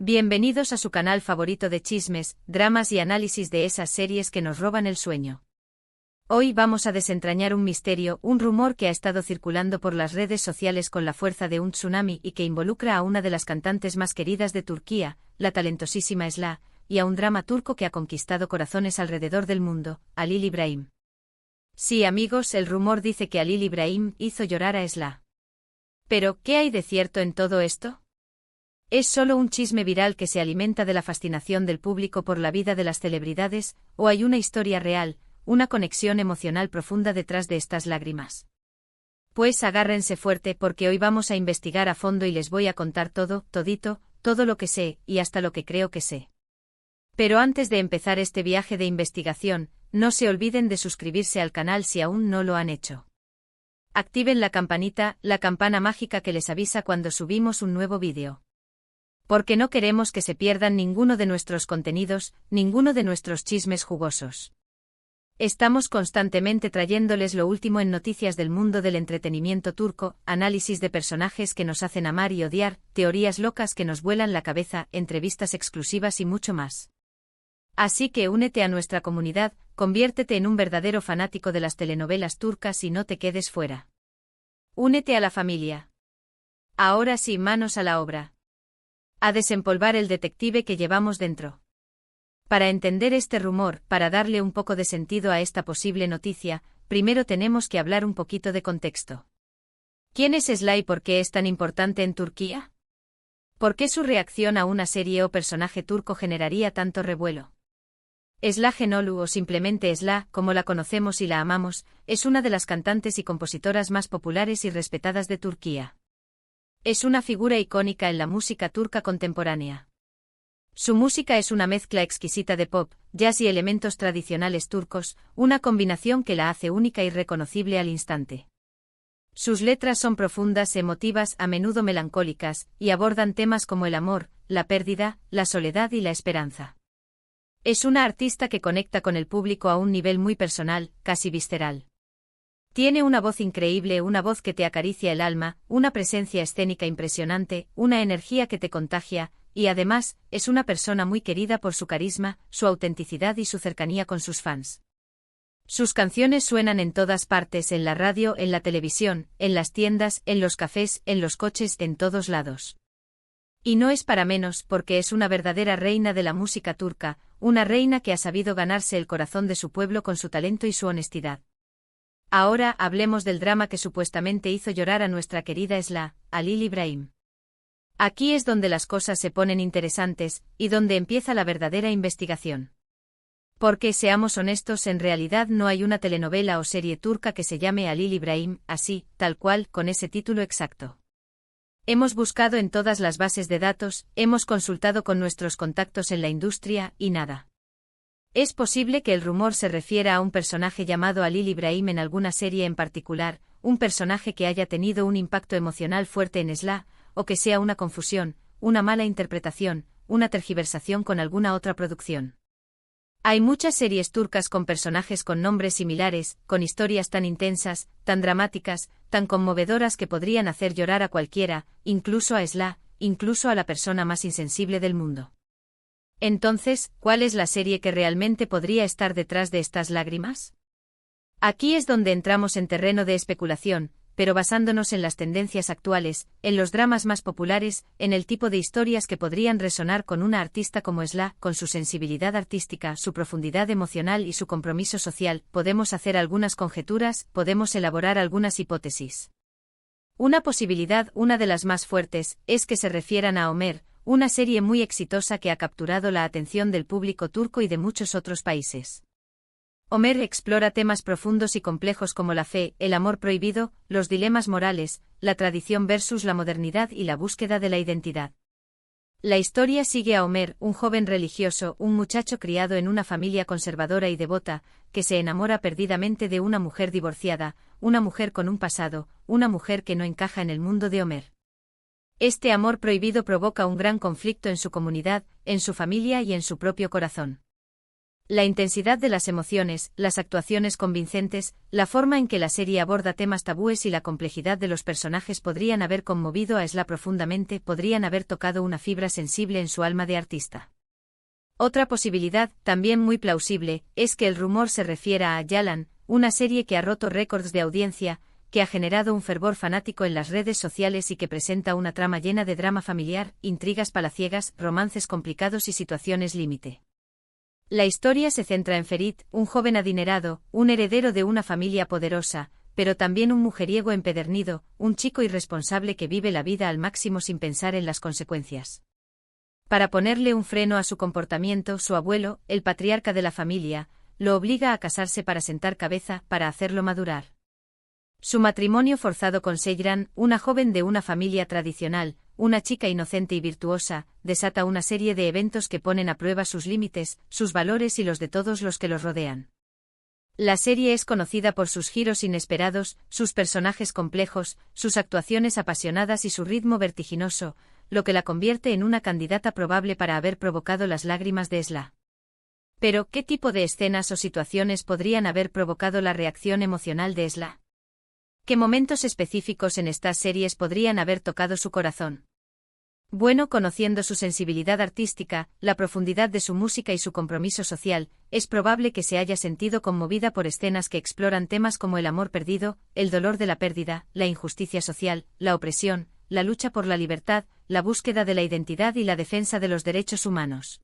Bienvenidos a su canal favorito de chismes, dramas y análisis de esas series que nos roban el sueño. Hoy vamos a desentrañar un misterio, un rumor que ha estado circulando por las redes sociales con la fuerza de un tsunami y que involucra a una de las cantantes más queridas de Turquía, la talentosísima Esla, y a un drama turco que ha conquistado corazones alrededor del mundo, Halil İbrahim. Sí, amigos, el rumor dice que Halil İbrahim hizo llorar a Esla. Pero, ¿qué hay de cierto en todo esto? ¿Es solo un chisme viral que se alimenta de la fascinación del público por la vida de las celebridades, o hay una historia real, una conexión emocional profunda detrás de estas lágrimas? Pues agárrense fuerte porque hoy vamos a investigar a fondo y les voy a contar todo, todito, todo lo que sé, y hasta lo que creo que sé. Pero antes de empezar este viaje de investigación, no se olviden de suscribirse al canal si aún no lo han hecho. Activen la campanita, la campana mágica que les avisa cuando subimos un nuevo vídeo. Porque no queremos que se pierdan ninguno de nuestros contenidos, ninguno de nuestros chismes jugosos. Estamos constantemente trayéndoles lo último en noticias del mundo del entretenimiento turco, análisis de personajes que nos hacen amar y odiar, teorías locas que nos vuelan la cabeza, entrevistas exclusivas y mucho más. Así que únete a nuestra comunidad, conviértete en un verdadero fanático de las telenovelas turcas y no te quedes fuera. Únete a la familia. Ahora sí, manos a la obra. A desempolvar el detective que llevamos dentro. Para entender este rumor, para darle un poco de sentido a esta posible noticia, primero tenemos que hablar un poquito de contexto. ¿Quién es Esla y por qué es tan importante en Turquía? ¿Por qué su reacción a una serie o personaje turco generaría tanto revuelo? Esla Genolu o simplemente Esla, como la conocemos y la amamos, es una de las cantantes y compositoras más populares y respetadas de Turquía. Es una figura icónica en la música turca contemporánea. Su música es una mezcla exquisita de pop, jazz y elementos tradicionales turcos, una combinación que la hace única y reconocible al instante. Sus letras son profundas, emotivas, a menudo melancólicas, y abordan temas como el amor, la pérdida, la soledad y la esperanza. Es una artista que conecta con el público a un nivel muy personal, casi visceral. Tiene una voz increíble, una voz que te acaricia el alma, una presencia escénica impresionante, una energía que te contagia, y además, es una persona muy querida por su carisma, su autenticidad y su cercanía con sus fans. Sus canciones suenan en todas partes, en la radio, en la televisión, en las tiendas, en los cafés, en los coches, en todos lados. Y no es para menos, porque es una verdadera reina de la música turca, una reina que ha sabido ganarse el corazón de su pueblo con su talento y su honestidad. Ahora hablemos del drama que supuestamente hizo llorar a nuestra querida Esla, Halil İbrahim. Aquí es donde las cosas se ponen interesantes, y donde empieza la verdadera investigación. Porque, seamos honestos, en realidad no hay una telenovela o serie turca que se llame Halil İbrahim, así, tal cual, con ese título exacto. Hemos buscado en todas las bases de datos, hemos consultado con nuestros contactos en la industria, y nada. Es posible que el rumor se refiera a un personaje llamado Halil İbrahim en alguna serie en particular, un personaje que haya tenido un impacto emocional fuerte en Esla, o que sea una confusión, una mala interpretación, una tergiversación con alguna otra producción. Hay muchas series turcas con personajes con nombres similares, con historias tan intensas, tan dramáticas, tan conmovedoras que podrían hacer llorar a cualquiera, incluso a Esla, incluso a la persona más insensible del mundo. Entonces, ¿cuál es la serie que realmente podría estar detrás de estas lágrimas? Aquí es donde entramos en terreno de especulación, pero basándonos en las tendencias actuales, en los dramas más populares, en el tipo de historias que podrían resonar con una artista como Esla, con su sensibilidad artística, su profundidad emocional y su compromiso social, podemos hacer algunas conjeturas, podemos elaborar algunas hipótesis. Una posibilidad, una de las más fuertes, es que se refieran a Ömer, una serie muy exitosa que ha capturado la atención del público turco y de muchos otros países. Ömer explora temas profundos y complejos como la fe, el amor prohibido, los dilemas morales, la tradición versus la modernidad y la búsqueda de la identidad. La historia sigue a Ömer, un joven religioso, un muchacho criado en una familia conservadora y devota, que se enamora perdidamente de una mujer divorciada, una mujer con un pasado, una mujer que no encaja en el mundo de Ömer. Este amor prohibido provoca un gran conflicto en su comunidad, en su familia y en su propio corazón. La intensidad de las emociones, las actuaciones convincentes, la forma en que la serie aborda temas tabúes y la complejidad de los personajes podrían haber conmovido a Esla profundamente, podrían haber tocado una fibra sensible en su alma de artista. Otra posibilidad, también muy plausible, es que el rumor se refiera a Yalan, una serie que ha roto récords de audiencia, que ha generado un fervor fanático en las redes sociales y que presenta una trama llena de drama familiar, intrigas palaciegas, romances complicados y situaciones límite. La historia se centra en Ferit, un joven adinerado, un heredero de una familia poderosa, pero también un mujeriego empedernido, un chico irresponsable que vive la vida al máximo sin pensar en las consecuencias. Para ponerle un freno a su comportamiento, su abuelo, el patriarca de la familia, lo obliga a casarse para sentar cabeza, para hacerlo madurar. Su matrimonio forzado con Seyran, una joven de una familia tradicional, una chica inocente y virtuosa, desata una serie de eventos que ponen a prueba sus límites, sus valores y los de todos los que los rodean. La serie es conocida por sus giros inesperados, sus personajes complejos, sus actuaciones apasionadas y su ritmo vertiginoso, lo que la convierte en una candidata probable para haber provocado las lágrimas de Esla. Pero, ¿qué tipo de escenas o situaciones podrían haber provocado la reacción emocional de Esla? ¿Qué momentos específicos en estas series podrían haber tocado su corazón? Bueno, conociendo su sensibilidad artística, la profundidad de su música y su compromiso social, es probable que se haya sentido conmovida por escenas que exploran temas como el amor perdido, el dolor de la pérdida, la injusticia social, la opresión, la lucha por la libertad, la búsqueda de la identidad y la defensa de los derechos humanos.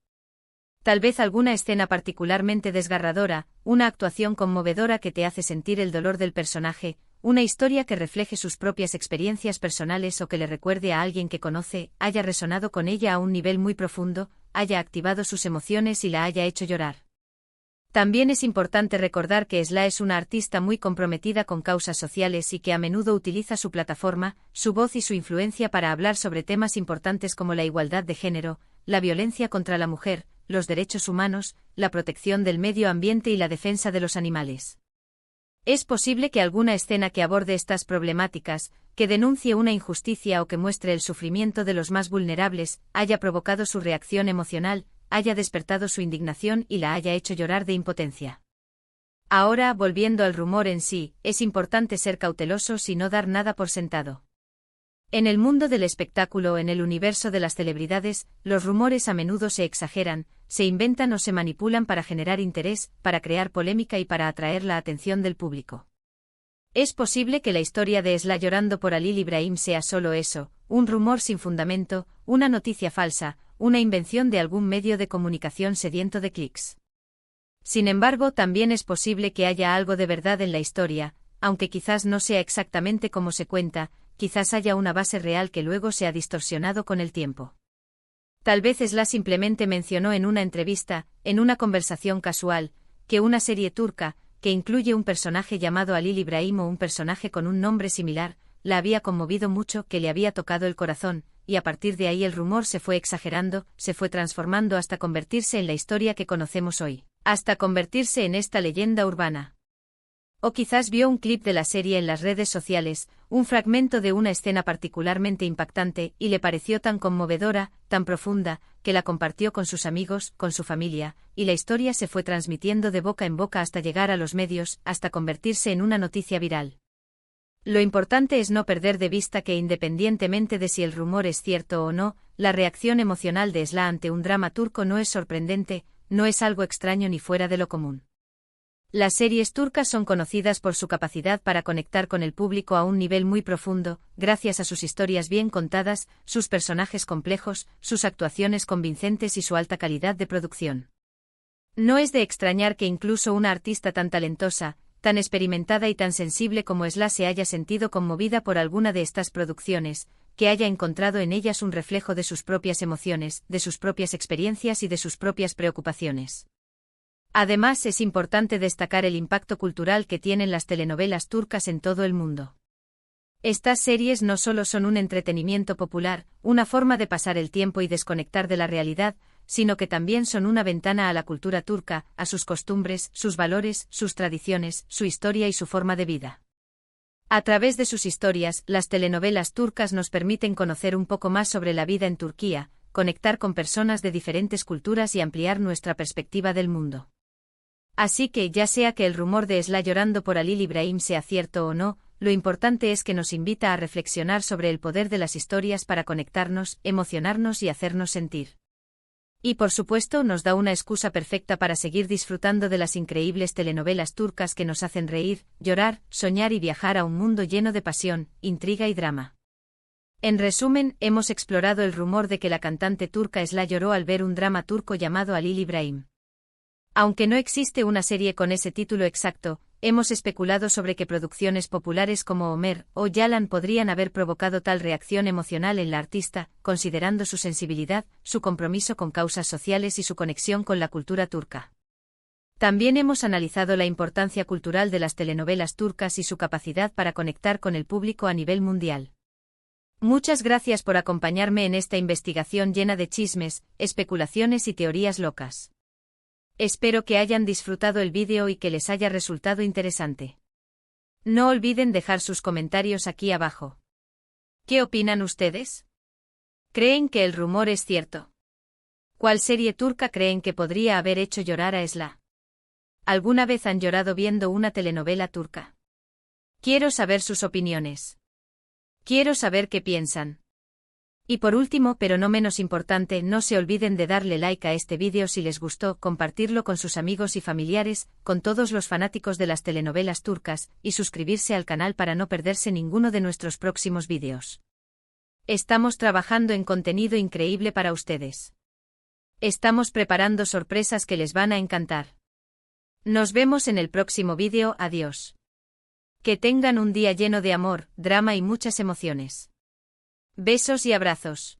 Tal vez alguna escena particularmente desgarradora, una actuación conmovedora que te hace sentir el dolor del personaje, una historia que refleje sus propias experiencias personales o que le recuerde a alguien que conoce, haya resonado con ella a un nivel muy profundo, haya activado sus emociones y la haya hecho llorar. También es importante recordar que Esla es una artista muy comprometida con causas sociales y que a menudo utiliza su plataforma, su voz y su influencia para hablar sobre temas importantes como la igualdad de género, la violencia contra la mujer, los derechos humanos, la protección del medio ambiente y la defensa de los animales. Es posible que alguna escena que aborde estas problemáticas, que denuncie una injusticia o que muestre el sufrimiento de los más vulnerables, haya provocado su reacción emocional, haya despertado su indignación y la haya hecho llorar de impotencia. Ahora, volviendo al rumor en sí, es importante ser cautelosos y no dar nada por sentado. En el mundo del espectáculo, en el universo de las celebridades, los rumores a menudo se exageran, se inventan o se manipulan para generar interés, para crear polémica y para atraer la atención del público. Es posible que la historia de Esla llorando por Halil Ibrahim sea solo eso, un rumor sin fundamento, una noticia falsa, una invención de algún medio de comunicación sediento de clics. Sin embargo, también es posible que haya algo de verdad en la historia, aunque quizás no sea exactamente como se cuenta, quizás haya una base real que luego se ha distorsionado con el tiempo. Tal vez Esla simplemente mencionó en una entrevista, en una conversación casual, que una serie turca, que incluye un personaje llamado Halil Ibrahim o un personaje con un nombre similar, la había conmovido mucho, que le había tocado el corazón, y a partir de ahí el rumor se fue exagerando, se fue transformando hasta convertirse en la historia que conocemos hoy, hasta convertirse en esta leyenda urbana. O quizás vio un clip de la serie en las redes sociales, un fragmento de una escena particularmente impactante, y le pareció tan conmovedora, tan profunda, que la compartió con sus amigos, con su familia, y la historia se fue transmitiendo de boca en boca hasta llegar a los medios, hasta convertirse en una noticia viral. Lo importante es no perder de vista que independientemente de si el rumor es cierto o no, la reacción emocional de Esla ante un drama turco no es sorprendente, no es algo extraño ni fuera de lo común. Las series turcas son conocidas por su capacidad para conectar con el público a un nivel muy profundo, gracias a sus historias bien contadas, sus personajes complejos, sus actuaciones convincentes y su alta calidad de producción. No es de extrañar que incluso una artista tan talentosa, tan experimentada y tan sensible como Esla se haya sentido conmovida por alguna de estas producciones, que haya encontrado en ellas un reflejo de sus propias emociones, de sus propias experiencias y de sus propias preocupaciones. Además, es importante destacar el impacto cultural que tienen las telenovelas turcas en todo el mundo. Estas series no solo son un entretenimiento popular, una forma de pasar el tiempo y desconectar de la realidad, sino que también son una ventana a la cultura turca, a sus costumbres, sus valores, sus tradiciones, su historia y su forma de vida. A través de sus historias, las telenovelas turcas nos permiten conocer un poco más sobre la vida en Turquía, conectar con personas de diferentes culturas y ampliar nuestra perspectiva del mundo. Así que, ya sea que el rumor de Esla llorando por Halil Ibrahim sea cierto o no, lo importante es que nos invita a reflexionar sobre el poder de las historias para conectarnos, emocionarnos y hacernos sentir. Y por supuesto nos da una excusa perfecta para seguir disfrutando de las increíbles telenovelas turcas que nos hacen reír, llorar, soñar y viajar a un mundo lleno de pasión, intriga y drama. En resumen, hemos explorado el rumor de que la cantante turca Esla lloró al ver un drama turco llamado Halil Ibrahim. Aunque no existe una serie con ese título exacto, hemos especulado sobre que producciones populares como Homer o Yalan podrían haber provocado tal reacción emocional en la artista, considerando su sensibilidad, su compromiso con causas sociales y su conexión con la cultura turca. También hemos analizado la importancia cultural de las telenovelas turcas y su capacidad para conectar con el público a nivel mundial. Muchas gracias por acompañarme en esta investigación llena de chismes, especulaciones y teorías locas. Espero que hayan disfrutado el vídeo y que les haya resultado interesante. No olviden dejar sus comentarios aquí abajo. ¿Qué opinan ustedes? ¿Creen que el rumor es cierto? ¿Cuál serie turca creen que podría haber hecho llorar a Esla? ¿Alguna vez han llorado viendo una telenovela turca? Quiero saber sus opiniones. Quiero saber qué piensan. Y por último, pero no menos importante, no se olviden de darle like a este vídeo si les gustó, compartirlo con sus amigos y familiares, con todos los fanáticos de las telenovelas turcas, y suscribirse al canal para no perderse ninguno de nuestros próximos vídeos. Estamos trabajando en contenido increíble para ustedes. Estamos preparando sorpresas que les van a encantar. Nos vemos en el próximo vídeo, adiós. Que tengan un día lleno de amor, drama y muchas emociones. Besos y abrazos.